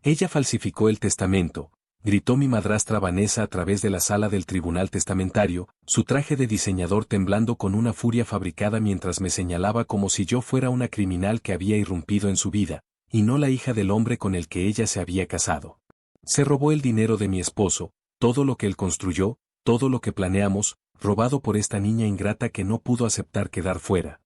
Ella falsificó el testamento, gritó mi madrastra Vanessa a través de la sala del tribunal testamentario, su traje de diseñador temblando con una furia fabricada mientras me señalaba como si yo fuera una criminal que había irrumpido en su vida, y no la hija del hombre con el que ella se había casado. Se robó el dinero de mi esposo, todo lo que él construyó, todo lo que planeamos, robado por esta niña ingrata que no pudo aceptar quedar fuera.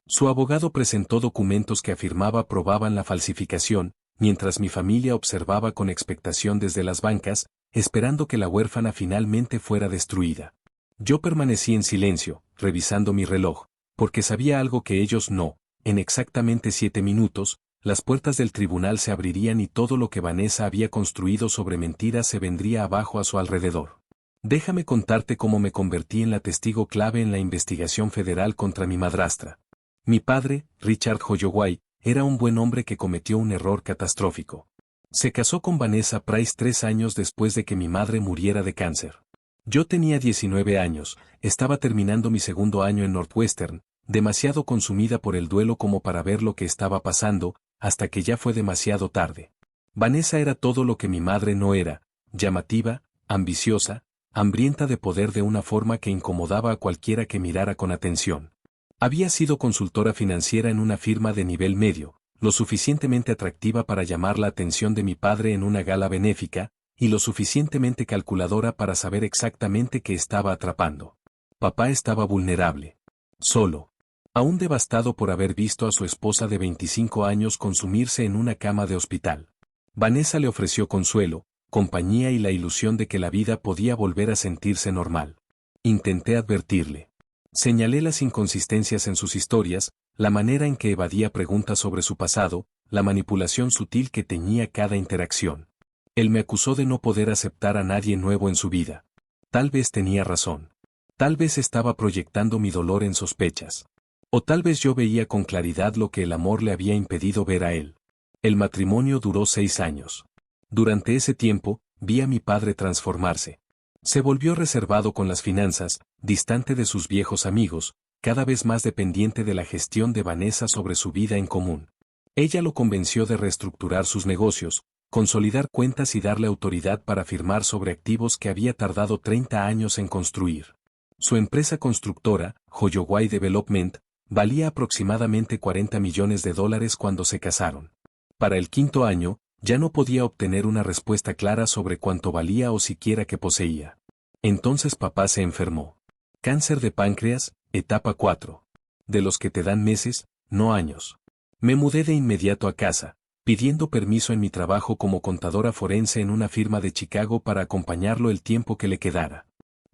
Su abogado presentó documentos que probaban la falsificación, mientras mi familia observaba con expectación desde las bancas, esperando que la huérfana finalmente fuera destruida. Yo permanecí en silencio, revisando mi reloj, porque sabía algo que ellos no. En exactamente 7 minutos, las puertas del tribunal se abrirían y todo lo que Vanessa había construido sobre mentiras se vendría abajo a su alrededor. Déjame contarte cómo me convertí en la testigo clave en la investigación federal contra mi madrastra. Mi padre, Richard Holloway, era un buen hombre que cometió un error catastrófico. Se casó con Vanessa Price 3 años después de que mi madre muriera de cáncer. Yo tenía 19 años, estaba terminando mi segundo año en Northwestern, demasiado consumida por el duelo como para ver lo que estaba pasando, hasta que ya fue demasiado tarde. Vanessa era todo lo que mi madre no era, llamativa, ambiciosa, hambrienta de poder de una forma que incomodaba a cualquiera que mirara con atención. Había sido consultora financiera en una firma de nivel medio, lo suficientemente atractiva para llamar la atención de mi padre en una gala benéfica, y lo suficientemente calculadora para saber exactamente qué estaba atrapando. Papá estaba vulnerable. Solo. Aún devastado por haber visto a su esposa de 25 años consumirse en una cama de hospital. Vanessa le ofreció consuelo, compañía y la ilusión de que la vida podía volver a sentirse normal. Intenté advertirle. Señalé las inconsistencias en sus historias, la manera en que evadía preguntas sobre su pasado, la manipulación sutil que teñía cada interacción. Él me acusó de no poder aceptar a nadie nuevo en su vida. Tal vez tenía razón. Tal vez estaba proyectando mi dolor en sospechas. O tal vez yo veía con claridad lo que el amor le había impedido ver a él. El matrimonio duró 6 años. Durante ese tiempo, vi a mi padre transformarse. Se volvió reservado con las finanzas, distante de sus viejos amigos, cada vez más dependiente de la gestión de Vanessa sobre su vida en común. Ella lo convenció de reestructurar sus negocios, consolidar cuentas y darle autoridad para firmar sobre activos que había tardado 30 años en construir. Su empresa constructora, Holloway Development, valía aproximadamente $40 millones cuando se casaron. Para el 5.º año, ya no podía obtener una respuesta clara sobre cuánto valía o siquiera qué poseía. Entonces papá se enfermó. Cáncer de páncreas, etapa 4. De los que te dan meses, no años. Me mudé de inmediato a casa, pidiendo permiso en mi trabajo como contadora forense en una firma de Chicago para acompañarlo el tiempo que le quedara.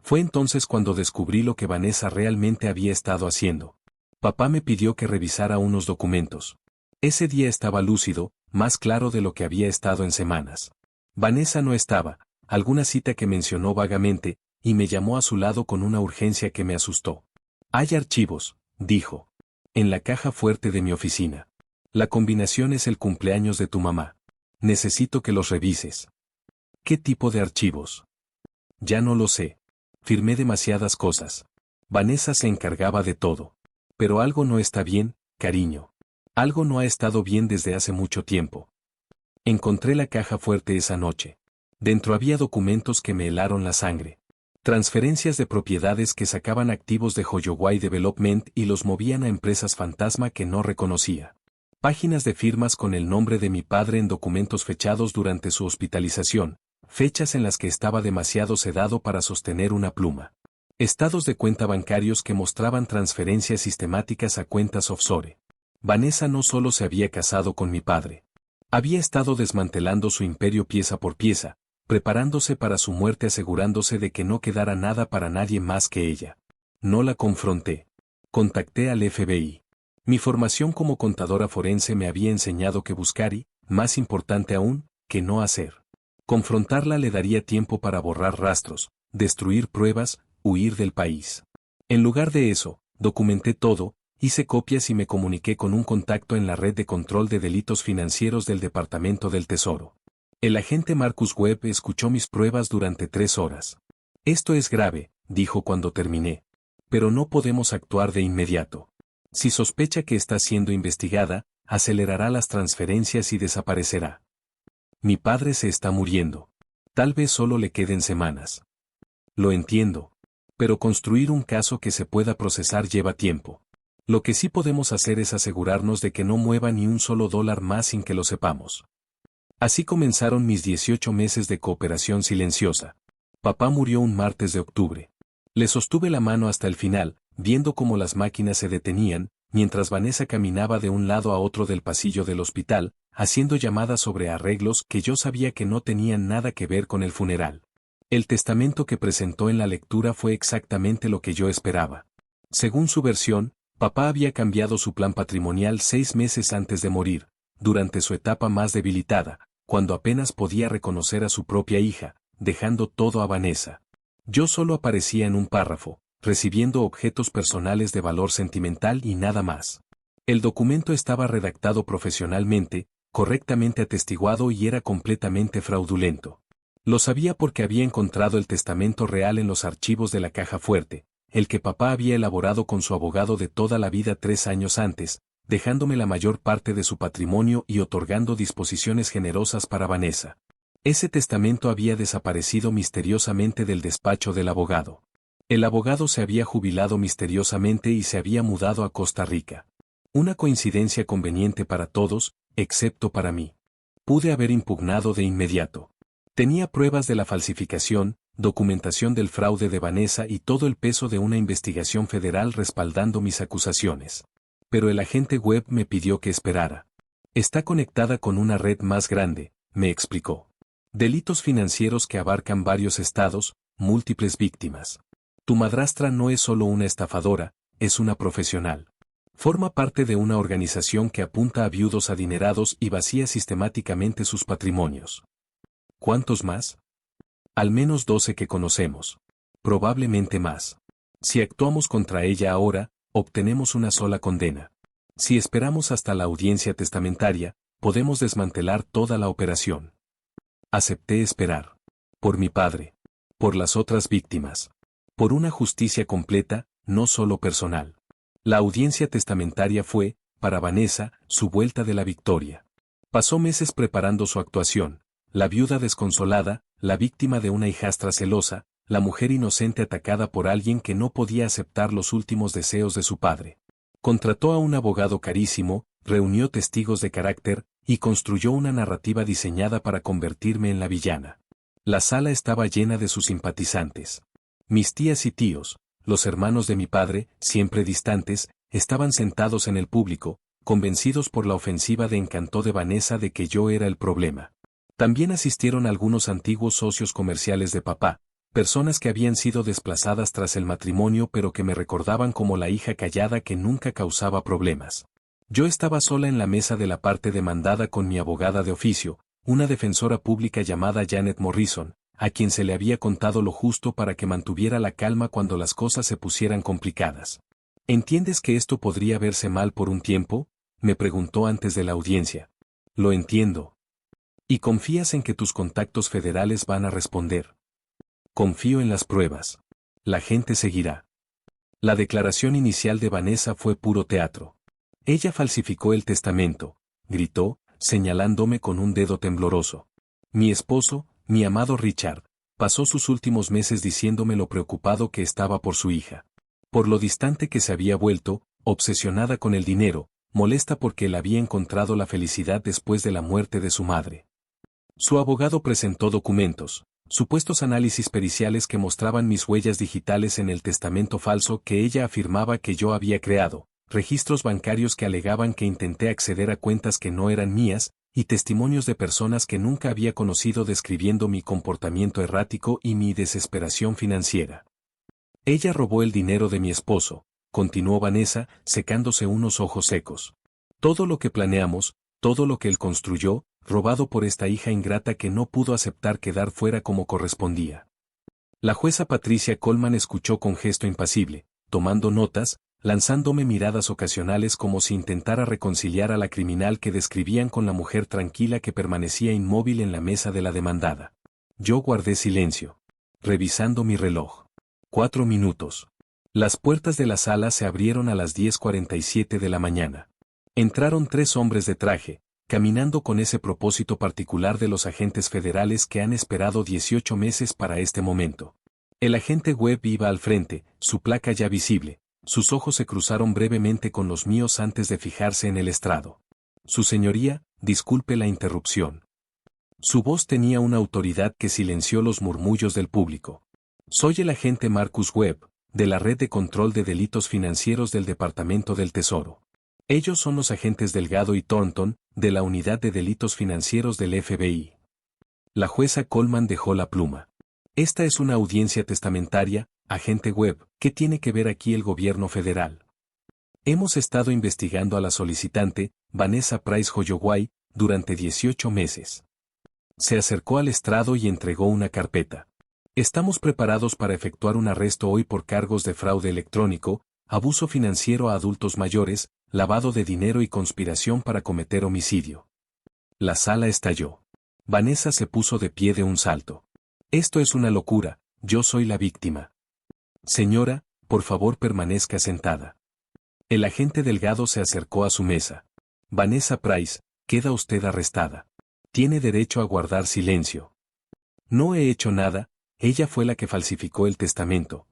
Fue entonces cuando descubrí lo que Vanessa realmente había estado haciendo. Papá me pidió que revisara unos documentos. Ese día estaba lúcido, más claro de lo que había estado en semanas. Vanessa no estaba, alguna cita que mencionó vagamente, y me llamó a su lado con una urgencia que me asustó. Hay archivos, dijo. En la caja fuerte de mi oficina. La combinación es el cumpleaños de tu mamá. Necesito que los revises. ¿Qué tipo de archivos? Ya no lo sé. Firmé demasiadas cosas. Vanessa se encargaba de todo. Pero algo no está bien, cariño. Algo no ha estado bien desde hace mucho tiempo. Encontré la caja fuerte esa noche. Dentro había documentos que me helaron la sangre. Transferencias de propiedades que sacaban activos de Holloway Development y los movían a empresas fantasma que no reconocía. Páginas de firmas con el nombre de mi padre en documentos fechados durante su hospitalización, fechas en las que estaba demasiado sedado para sostener una pluma. Estados de cuenta bancarios que mostraban transferencias sistemáticas a cuentas offshore. Vanessa no solo se había casado con mi padre. Había estado desmantelando su imperio pieza por pieza, preparándose para su muerte asegurándose de que no quedara nada para nadie más que ella. No la confronté. Contacté al FBI. Mi formación como contadora forense me había enseñado que buscar y, más importante aún, que no hacer. Confrontarla le daría tiempo para borrar rastros, destruir pruebas, huir del país. En lugar de eso, documenté todo, hice copias y me comuniqué con un contacto en la red de control de delitos financieros del Departamento del Tesoro. El agente Marcus Webb escuchó mis pruebas durante 3 horas. Esto es grave, dijo cuando terminé. Pero no podemos actuar de inmediato. Si sospecha que está siendo investigada, acelerará las transferencias y desaparecerá. Mi padre se está muriendo. Tal vez solo le queden semanas. Lo entiendo. Pero construir un caso que se pueda procesar lleva tiempo. Lo que sí podemos hacer es asegurarnos de que no mueva ni un solo dólar más sin que lo sepamos. Así comenzaron mis 18 meses de cooperación silenciosa. Papá murió un martes de octubre. Le sostuve la mano hasta el final, viendo cómo las máquinas se detenían, mientras Vanessa caminaba de un lado a otro del pasillo del hospital, haciendo llamadas sobre arreglos que yo sabía que no tenían nada que ver con el funeral. El testamento que presentó en la lectura fue exactamente lo que yo esperaba. Según su versión, papá había cambiado su plan patrimonial 6 meses antes de morir, durante su etapa más debilitada, cuando apenas podía reconocer a su propia hija, dejando todo a Vanessa. Yo solo aparecía en un párrafo, recibiendo objetos personales de valor sentimental y nada más. El documento estaba redactado profesionalmente, correctamente atestiguado y era completamente fraudulento. Lo sabía porque había encontrado el testamento real en los archivos de la caja fuerte, el que papá había elaborado con su abogado de toda la vida 3 años antes, dejándome la mayor parte de su patrimonio y otorgando disposiciones generosas para Vanessa. Ese testamento había desaparecido misteriosamente del despacho del abogado. El abogado se había jubilado misteriosamente y se había mudado a Costa Rica. Una coincidencia conveniente para todos, excepto para mí. Pude haber impugnado de inmediato. Tenía pruebas de la falsificación, documentación del fraude de Vanessa y todo el peso de una investigación federal respaldando mis acusaciones. Pero el agente web me pidió que esperara. Está conectada con una red más grande, me explicó. Delitos financieros que abarcan varios estados, múltiples víctimas. Tu madrastra no es solo una estafadora, es una profesional. Forma parte de una organización que apunta a viudos adinerados y vacía sistemáticamente sus patrimonios. ¿Cuántos más? Al menos 12 que conocemos. Probablemente más. Si actuamos contra ella ahora, obtenemos una sola condena. Si esperamos hasta la audiencia testamentaria, podemos desmantelar toda la operación. Acepté esperar. Por mi padre. Por las otras víctimas. Por una justicia completa, no solo personal. La audiencia testamentaria fue, para Vanessa, su vuelta de la victoria. Pasó meses preparando su actuación. La viuda desconsolada, la víctima de una hijastra celosa, la mujer inocente atacada por alguien que no podía aceptar los últimos deseos de su padre. Contrató a un abogado carísimo, reunió testigos de carácter, y construyó una narrativa diseñada para convertirme en la villana. La sala estaba llena de sus simpatizantes. Mis tías y tíos, los hermanos de mi padre, siempre distantes, estaban sentados en el público, convencidos por la ofensiva de Encanto de Vanessa de que yo era el problema. También asistieron algunos antiguos socios comerciales de papá, personas que habían sido desplazadas tras el matrimonio pero que me recordaban como la hija callada que nunca causaba problemas. Yo estaba sola en la mesa de la parte demandada con mi abogada de oficio, una defensora pública llamada Janet Morrison, a quien se le había contado lo justo para que mantuviera la calma cuando las cosas se pusieran complicadas. ¿Entiendes que esto podría verse mal por un tiempo?, me preguntó antes de la audiencia. Lo entiendo. ¿Y confías en que tus contactos federales van a responder? Confío en las pruebas. La gente seguirá. La declaración inicial de Vanessa fue puro teatro. Ella falsificó el testamento, gritó, señalándome con un dedo tembloroso. Mi esposo, mi amado Richard, pasó sus últimos meses diciéndome lo preocupado que estaba por su hija. Por lo distante que se había vuelto, obsesionada con el dinero, molesta porque él había encontrado la felicidad después de la muerte de su madre. Su abogado presentó documentos, supuestos análisis periciales que mostraban mis huellas digitales en el testamento falso que ella afirmaba que yo había creado, registros bancarios que alegaban que intenté acceder a cuentas que no eran mías, y testimonios de personas que nunca había conocido describiendo mi comportamiento errático y mi desesperación financiera. Ella robó el dinero de mi esposo, continuó Vanessa, secándose unos ojos secos. Todo lo que planeamos, todo lo que él construyó, robado por esta hija ingrata que no pudo aceptar quedar fuera como correspondía. La jueza Patricia Coleman escuchó con gesto impasible, tomando notas, lanzándome miradas ocasionales como si intentara reconciliar a la criminal que describían con la mujer tranquila que permanecía inmóvil en la mesa de la demandada. Yo guardé silencio, revisando mi reloj. 4 minutos. Las puertas de la sala se abrieron a las 10:47 de la mañana. Entraron 3 hombres de traje, caminando con ese propósito particular de los agentes federales que han esperado 18 meses para este momento. El agente Webb iba al frente, su placa ya visible. Sus ojos se cruzaron brevemente con los míos antes de fijarse en el estrado. Su señoría, disculpe la interrupción. Su voz tenía una autoridad que silenció los murmullos del público. Soy el agente Marcus Webb, de la Red de Control de Delitos Financieros del Departamento del Tesoro. Ellos son los agentes Delgado y Thornton, de la Unidad de Delitos Financieros del FBI. La jueza Coleman dejó la pluma. Esta es una audiencia testamentaria, agente Webb. ¿Qué tiene que ver aquí el gobierno federal? Hemos estado investigando a la solicitante, Vanessa Price Holloway, durante 18 meses. Se acercó al estrado y entregó una carpeta. Estamos preparados para efectuar un arresto hoy por cargos de fraude electrónico, abuso financiero a adultos mayores, lavado de dinero y conspiración para cometer homicidio. La sala estalló. Vanessa se puso de pie de un salto. Esto es una locura, yo soy la víctima. Señora, por favor permanezca sentada. El agente Delgado se acercó a su mesa. Vanessa Price, queda usted arrestada. Tiene derecho a guardar silencio. No he hecho nada, ella fue la que falsificó el testamento.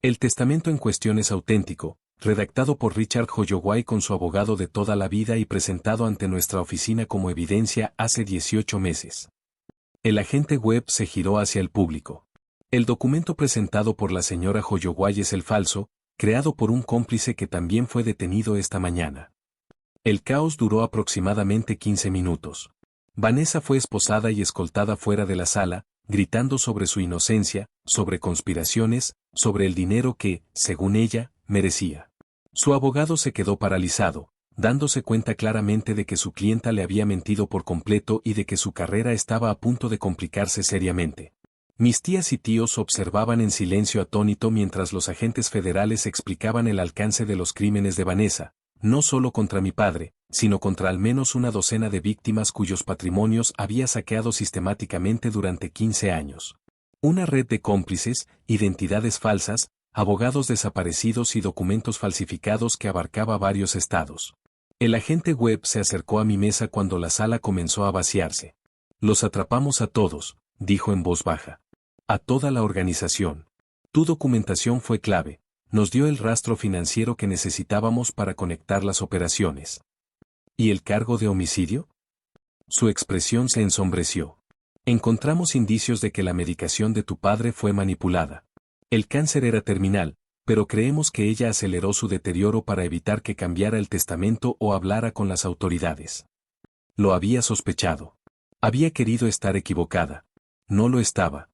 El testamento en cuestión es auténtico, redactado por Richard Holloway con su abogado de toda la vida y presentado ante nuestra oficina como evidencia hace 18 meses. El agente Webb se giró hacia el público. El documento presentado por la señora Holloway es el falso, creado por un cómplice que también fue detenido esta mañana. El caos duró aproximadamente 15 minutos. Vanessa fue esposada y escoltada fuera de la sala, gritando sobre su inocencia, sobre conspiraciones, sobre el dinero que, según ella, merecía. Su abogado se quedó paralizado, dándose cuenta claramente de que su clienta le había mentido por completo y de que su carrera estaba a punto de complicarse seriamente. Mis tías y tíos observaban en silencio atónito mientras los agentes federales explicaban el alcance de los crímenes de Vanessa, no solo contra mi padre, sino contra al menos una docena de víctimas cuyos patrimonios había saqueado sistemáticamente durante 15 años. Una red de cómplices, identidades falsas, abogados desaparecidos y documentos falsificados que abarcaba varios estados. El agente Webb se acercó a mi mesa cuando la sala comenzó a vaciarse. Los atrapamos a todos, dijo en voz baja. A toda la organización. Tu documentación fue clave, nos dio el rastro financiero que necesitábamos para conectar las operaciones. ¿Y el cargo de homicidio? Su expresión se ensombreció. Encontramos indicios de que la medicación de tu padre fue manipulada. El cáncer era terminal, pero creemos que ella aceleró su deterioro para evitar que cambiara el testamento o hablara con las autoridades. Lo había sospechado. Había querido estar equivocada. No lo estaba.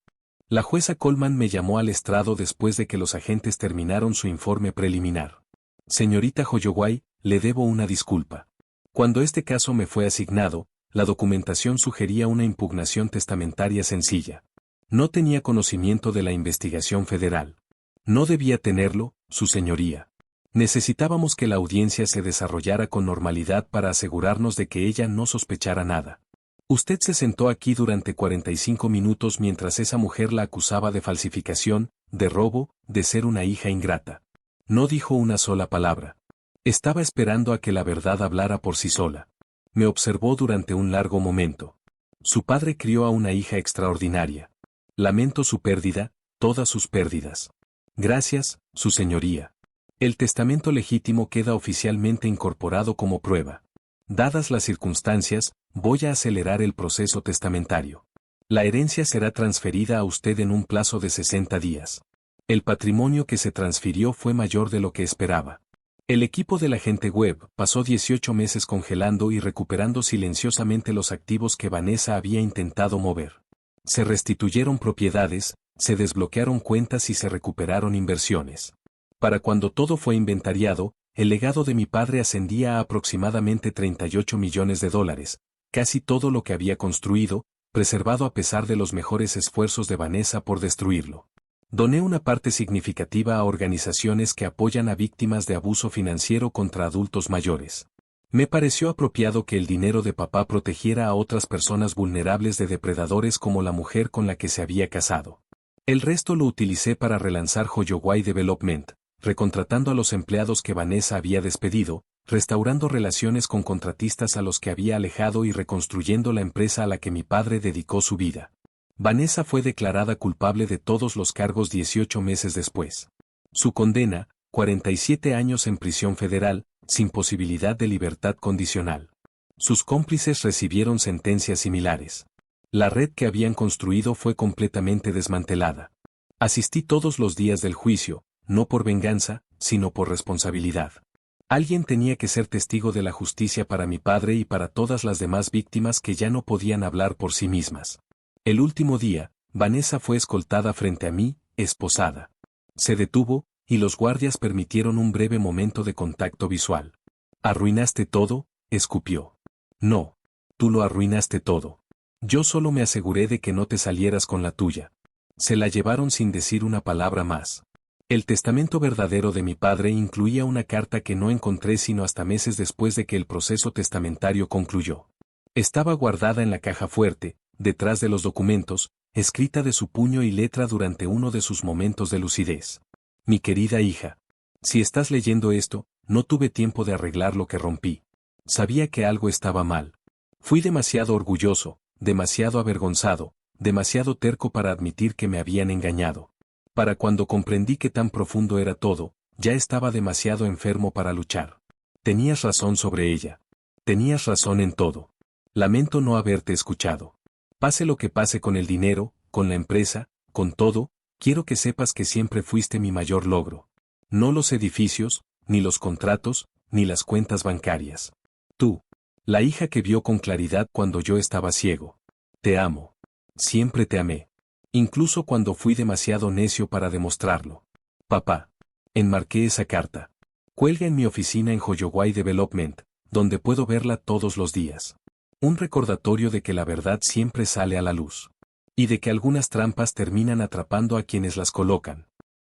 La jueza Coleman me llamó al estrado después de que los agentes terminaron su informe preliminar. Señorita Holloway, le debo una disculpa. Cuando este caso me fue asignado, la documentación sugería una impugnación testamentaria sencilla. No tenía conocimiento de la investigación federal. No debía tenerlo, su señoría. Necesitábamos que la audiencia se desarrollara con normalidad para asegurarnos de que ella no sospechara nada. Usted se sentó aquí durante 45 minutos mientras esa mujer la acusaba de falsificación, de robo, de ser una hija ingrata. No dijo una sola palabra. Estaba esperando a que la verdad hablara por sí sola. Me observó durante un largo momento. Su padre crió a una hija extraordinaria. Lamento su pérdida, todas sus pérdidas. Gracias, su señoría. El testamento legítimo queda oficialmente incorporado como prueba. Dadas las circunstancias, voy a acelerar el proceso testamentario. La herencia será transferida a usted en un plazo de 60 días. El patrimonio que se transfirió fue mayor de lo que esperaba. El equipo del agente Webb pasó 18 meses congelando y recuperando silenciosamente los activos que Vanessa había intentado mover. Se restituyeron propiedades, se desbloquearon cuentas y se recuperaron inversiones. Para cuando todo fue inventariado, el legado de mi padre ascendía a aproximadamente $38 millones, casi todo lo que había construido, preservado a pesar de los mejores esfuerzos de Vanessa por destruirlo. Doné una parte significativa a organizaciones que apoyan a víctimas de abuso financiero contra adultos mayores. Me pareció apropiado que el dinero de papá protegiera a otras personas vulnerables de depredadores como la mujer con la que se había casado. El resto lo utilicé para relanzar Holloway Development, recontratando a los empleados que Vanessa había despedido, restaurando relaciones con contratistas a los que había alejado y reconstruyendo la empresa a la que mi padre dedicó su vida. Vanessa fue declarada culpable de todos los cargos 18 meses después. Su condena, 47 años en prisión federal, sin posibilidad de libertad condicional. Sus cómplices recibieron sentencias similares. La red que habían construido fue completamente desmantelada. Asistí todos los días del juicio, no por venganza, sino por responsabilidad. Alguien tenía que ser testigo de la justicia para mi padre y para todas las demás víctimas que ya no podían hablar por sí mismas. El último día, Vanessa fue escoltada frente a mí, esposada. Se detuvo, y los guardias permitieron un breve momento de contacto visual. «¿Arruinaste todo?», escupió. «No. Tú lo arruinaste todo. Yo solo me aseguré de que no te salieras con la tuya». Se la llevaron sin decir una palabra más. El testamento verdadero de mi padre incluía una carta que no encontré sino hasta meses después de que el proceso testamentario concluyó. Estaba guardada en la caja fuerte, detrás de los documentos, escrita de su puño y letra durante uno de sus momentos de lucidez. Mi querida hija. Si estás leyendo esto, no tuve tiempo de arreglar lo que rompí. Sabía que algo estaba mal. Fui demasiado orgulloso, demasiado avergonzado, demasiado terco para admitir que me habían engañado. Para cuando comprendí que tan profundo era todo, ya estaba demasiado enfermo para luchar. Tenías razón sobre ella. Tenías razón en todo. Lamento no haberte escuchado. Pase lo que pase con el dinero, con la empresa, con todo, quiero que sepas que siempre fuiste mi mayor logro. No los edificios, ni los contratos, ni las cuentas bancarias. Tú, la hija que vio con claridad cuando yo estaba ciego. Te amo. Siempre te amé. Incluso cuando fui demasiado necio para demostrarlo. Papá. Enmarqué esa carta. Cuelga en mi oficina en Hoyoway Development, donde puedo verla todos los días. Un recordatorio de que la verdad siempre sale a la luz. Y de que algunas trampas terminan atrapando a quienes las colocan.